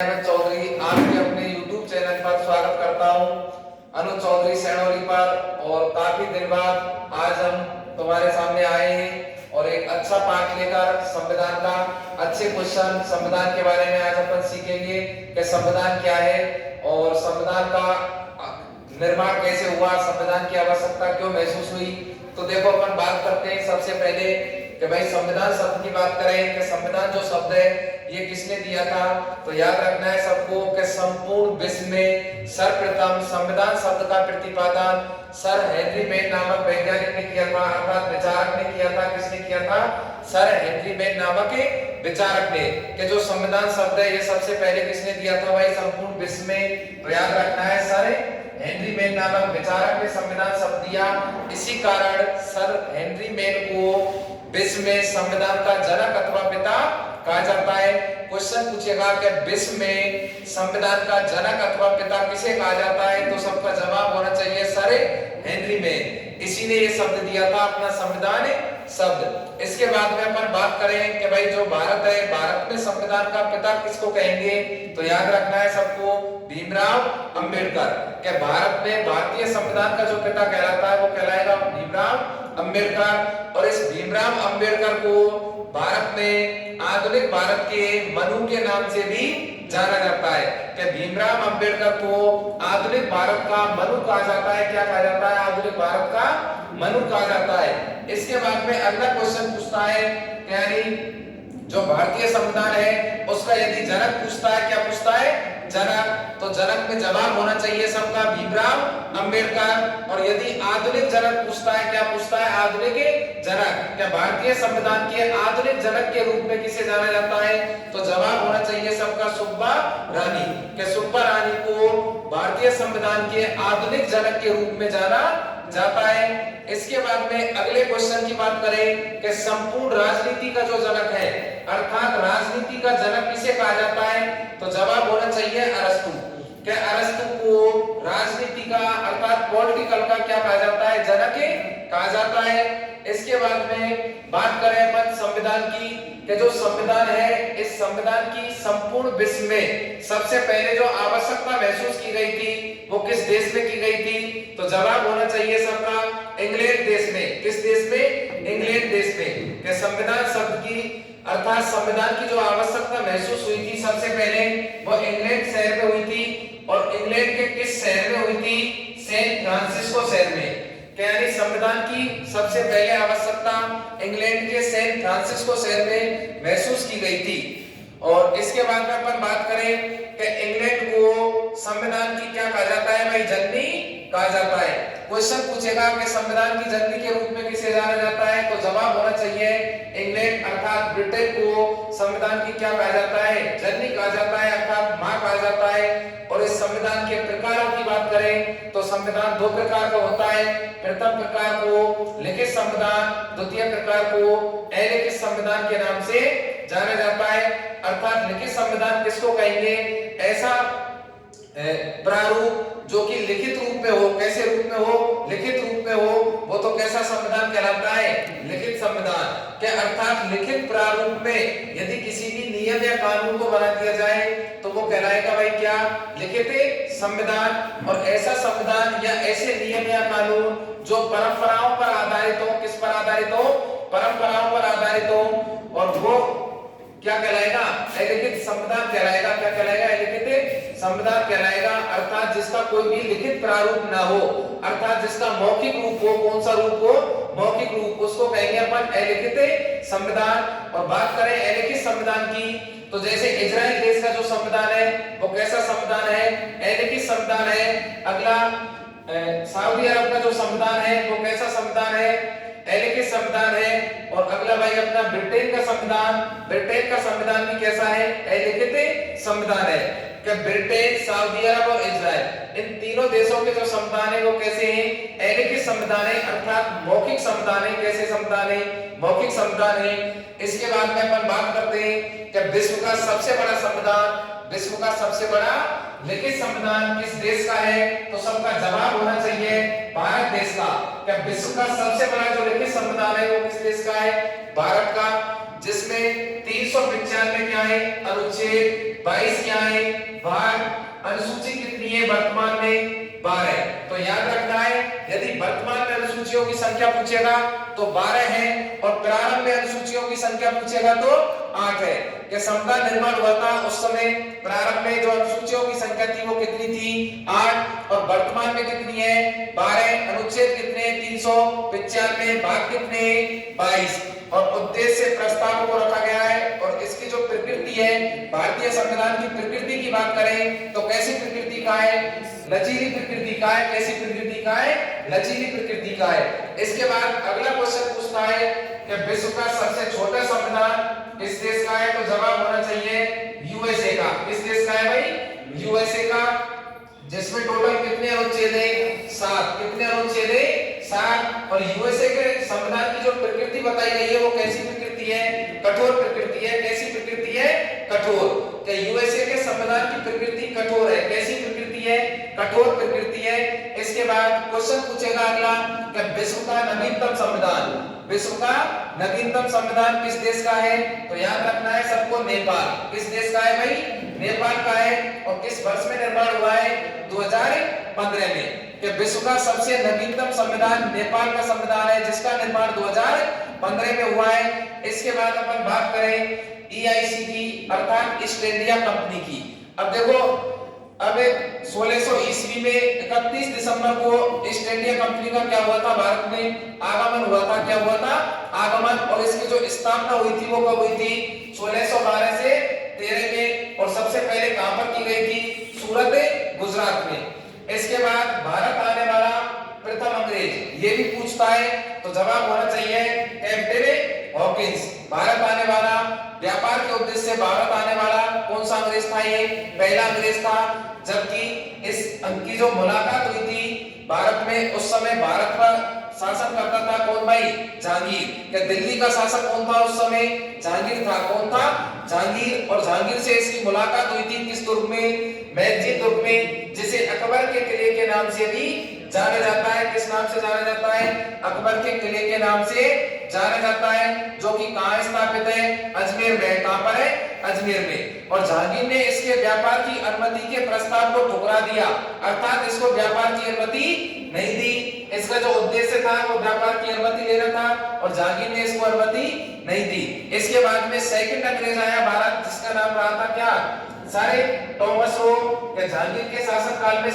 अनुज चौधरी आपके अपने YouTube channel पर स्वागत करता हूं। अनुज चौधरी सैनोली पर। और काफी दिन बाद आज हम तुम्हारे सामने आए हैं और एक अच्छा पाठ लेकर संविधान का अच्छे क्वेश्चन संविधान के बारे में आज अपन सीखेंगे कि संविधान क्या है और संविधान का निर्माण कैसे हुआ, संविधान की आवश्यकता क्यों महसूस हुई। तो देखो अपन बात करते हैं सबसे पहले कि भाई संविधान शब्द की बात करें कि संविधान जो शब्द है ये किसने दिया था। तो याद रखना है सबको कि संपूर्ण विश्व में सर्वप्रथम संविधान शब्द का प्रतिपादन सर हेनरी मेन नामक वैज्ञानिक ने किया था, अर्थात विचारक ने किया था। किसने किया था? सर हेनरी मेन नामक विचारक ने। कि जो संविधान शब्द है ये सबसे पहले किसने दिया था भाई संपूर्ण विश्व में। तो याद रखना है सर हेनरी मेन नामक विचारक ने संविधान शब्द दिया। इसी कारण सर हेनरी मेन को विश्व में संविधान का जनक अथवा पिता कहा जाता है। क्वेश्चन पूछेगा कि विश्व में संविधान का जनक अथवा पिता किसे कहा जाता है, तो सबका जवाब होना चाहिए सर हेनरी मेन। इसी ने ये शब्द दिया था अपना संविधान शब्द। इसके बाद में अपन बात करें कि भाई जो भारत है, भारत में संविधान का पिता किसको कहेंगे। तो याद रखना है सबको भीमराव अंबेडकर। कि भारत में भारतीय संविधान का जो पिता कहलाता है वो कहलाएगा भीमराव अंबेडकर। और इस भीमराव अंबेडकर को भारत में आधुनिक भारत के मनु के नाम से भी जाना जाता है। कि भीमराव अंबेडकर को आधुनिक भारत का मनु कहा जाता है। क्या कहा जाता है? आधुनिक भारत का मनु कहा जाता है। इसके बाद में अगला क्वेश्चन पूछता है यानी जो भारतीय संविधान है उसका यदि जनक पूछता है, क्या पूछता है? जनक। तो जनक में जवाब होना चाहिए सबका भीमराव अंबेडकर। और यदि आधुनिक जनक पूछता है, क्या पूछता है? आधुनिक जनक। क्या भारतीय संविधान के आधुनिक जनक के रूप में किसे जाना जाता है? तो जवाब होना चाहिए सबका सुब्बा रानी। क्या सुब्बा रानी को भारतीय संविधान के आधुनिक जनक के रूप में जाना जाता है। इसके बाद में अगले क्वेश्चन की बात करें कि संपूर्ण राजनीति का जो जनक है अर्थात राजनीति का जनक किसे कहा जाता है। तो जवाब होना चाहिए अरस्तु। क्या अरस्तु को राजनीति का अर्थात पॉलिटिकल का क्या कहा जाता है? जनक कहा जाता है। इसके बाद में बात करें अपन संविधान की कि जो संविधान है इस संविधान की संपूर्ण विश्व में सबसे पहले जो आवश्यकता महसूस की गई थी वो किस देश में की गई थी। तो जवाब होना चाहिए सबका इंग्लैंड देश में। किस देश में? इंग्लैंड देश में। कि संविधान शब्द की अर्थात संविधान की जो आवश्यकता महसूस हुई थी सबसे पहले वो इंग्लैंड शहर में हुई थी। और इंग्लैंड के किस शहर में हुई थी? सैन फ्रांसिस्को शहर में। यानी संविधान की सबसे पहले आवश्यकता इंग्लैंड के सैन फ्रांसिस्को शहर में महसूस की गई थी। और इसके बाद में अपन बात करें कि इंग्लैंड को संविधान की क्या कहा जाता है भाई? जननी कहा जाता है। क्वेश्चन पूछेगा कि संविधान की जननी के रूप में किसे जाना जाता है। तो जवाब होना चाहिए इंग्लैंड अर्थात ब्रिटेन को संविधान की क्या कहा जाता है? जननी कहा जाता है अर्थात मां कहा जाता है। और इस संविधान के प्रकारों की बात करें तो संविधान दो प्रकार का होता है। प्रथम प्रकार को लिखित संविधान, द्वितीय प्रकार को अलिखित संविधान के नाम से जाना जाता है। अर्थात लिखित संविधान किसको कहेंगे? ऐसा प्रारूप जो कि लिखित रूप में हो। कैसे रूप में हो? लिखित रूप में हो। वो तो कैसा संविधान कहलाता है? लिखित संविधान। क्या अर्थात लिखित प्रारूप में यदि किसी भी नियम या कानून को बना दिया जाए तो वो कहलाएगा भाई क्या? लिखित संविधान। और ऐसा संविधान या ऐसे नियम या कानून जो परंपराओं पर आधारित हो। किस पर आधारित हो? परंपराओं पर आधारित हो। और वो क्या कहलाएगा? अलिखित संविधान कहलाएगा। क्या कहलाएगा? अलिखित संविधान कहलाएगा। अर्थात जिसका कोई भी लिखित प्रारूप ना हो, अर्थात जिसका मौखिक रूप हो। कौन सा रूप हो? मौखिक रूप। उसको कहेंगे अपन अलिखित संविधान। और बात करें अलिखित संविधान की तो जैसे इजराइल देश का जो संविधान है वो कैसा संविधान है? अलिखित संविधान है। अगला सऊदी अरब का जो संविधान है वो कैसा संविधान है? अलिखित संविधान है। और अगला भाई अपना ब्रिटेन का संविधान, ब्रिटेन का संविधान भी कैसा है? अलिखित संविधान है। कि ब्रिटेन, सऊदी अरब और इजराइल इन तीनों देशों के जो संविधान है वो कैसे हैं? अलिखित संविधान है अर्थात मौखिक संविधान है। कैसे संविधान है? मौखिक संविधान है। इसके बाद में अपन बात करते हैं कि विश्व का सबसे बड़ा संविधान, विश्व का सबसे बड़ा लिखित संविधान किस देश का है। तो सबका जवाब होना चाहिए भारत देश का। क्या विश्व का सबसे बड़ा जो लिखित संविधान है वो किस देश का है? भारत का। जिसमें 395 क्या है, अनुच्छेद 22 क्या है, भाग। अनुसूची कितनी है वर्तमान में, 12। तो याद रखना है, यदि वर्तमान में अनुसूचियों की संख्या पूछेगा तो 12 है, और प्रारंभ में अनुसूचियों की संख्या पूछेगा तो 8 है। कि संविधान निर्माण हुआ था उस समय प्रारंभ में जो अनुसूचियों की संख्या थी वो कितनी थी, 8, और वर्तमान में कितनी है, 12। अनुच्छेद कितने, 395, भाग कितने, 22। और उद्देश्य प्रस्ताव को रखा गया है, और इसकी जो प्रकृति है, भारतीय संविधान की प्रकृति की बात करें तो कैसी प्रकृति का है, लचीली प्रकृति का है। कैसी प्रकृति का है, लचीली प्रकृति का है। इसके बाद अगला क्वेश्चन पूछता है कि विश्व का सबसे छोटा संविधान किस देश का है, तो जवाब होना चाहिए यूएसए का। किस देश का है भाई, यूएसए का, जिसमें टोटल कितने अनुच्छेद है, 7। कितने अनुच्छेद है, 7। और यूएसए के संविधान की जो प्रकृति बताई गई है वो कैसी प्रकृति है, कठोर प्रकृति है। कैसी प्रकृति है, कठोर। क्या यूएसए के संविधान की प्रकृति कठोर है, कैसी प्रकृति है, कठोर प्रकृति है। इसके बाद क्वेश्चन पूछेगा अगला कि विश्व का नवीनतम संविधान, विश्व का नवीनतम संविधान किस देश का है, तो याद रखना है सबको, नेपाल। किस देश का है भाई, नेपाल का है। और किस वर्ष में निर्माण हुआ है, 2015 में। कि विश्व का सबसे नवीनतम संविधान नेपाल का संविधान है, जिसका निर्माण 2015 में हुआ है। इसके बाद अपन बात करें ईआईसी की, अर्थात ईस्ट इंडिया कंपनी की। अब देखो, अब 1600 ईस्वी में 31 दिसंबर को ईस्ट इंडिया कंपनी का क्या हुआ था, भारत में आगमन हुआ था। क्या हुआ था, आगमन। और इसकी जो स्थापना हुई थी वो कब हुई थी, 1612 से 13 में। और सबसे पहले कहां पर की गई थी, सूरत, गुजरात में। इसके बाद भारत आने वाला प्रथम अंग्रेज, ये भी पूछता है, तो जवाब होना चाहिए कैप्टन हॉकिंस। भारत आने वाला, व्यापार के उद्देश्य से भारत आने वाला कौन सा अंग्रेज था, ये पहला अंग्रेज था। जबकि इस की जो मुलाकात हुई थी भारत में, उस समय भारत पर शासन करता था कौन भाई, जहांगीर। क्या दिल्ली का शासक कौन था उस समय, जहांगीर था। कौन था, जहांगीर। और जहांगीर से इसकी मुलाकात हुई थी किस दुर्ग में, मैजी दुर्ग में, जिसे अकबर के किले के नाम से भी जाना जाता है। किस नाम से जाना जाता है, अकबर के किले के नाम से जाना जाता है, जो कि कहां स्थापित है, अजमेर में। कहां पर है, अजमेर में। और जहांगीर ने इसके व्यापार की अनुमति के प्रस्ताव को ठुकरा दिया, अर्थात इसको व्यापार की अनुमति नहीं दी। इसका जो उद्देश्य था वो व्यापार की अनुमति लेना था, और जहांगीर ने इसको अनुमति नहीं दी। इसके बाद में सेकंड अंग्रेज आया भारत, जिसका नाम रहा था क्या, सारे टॉमस रो। जहांगीर के शासन काल में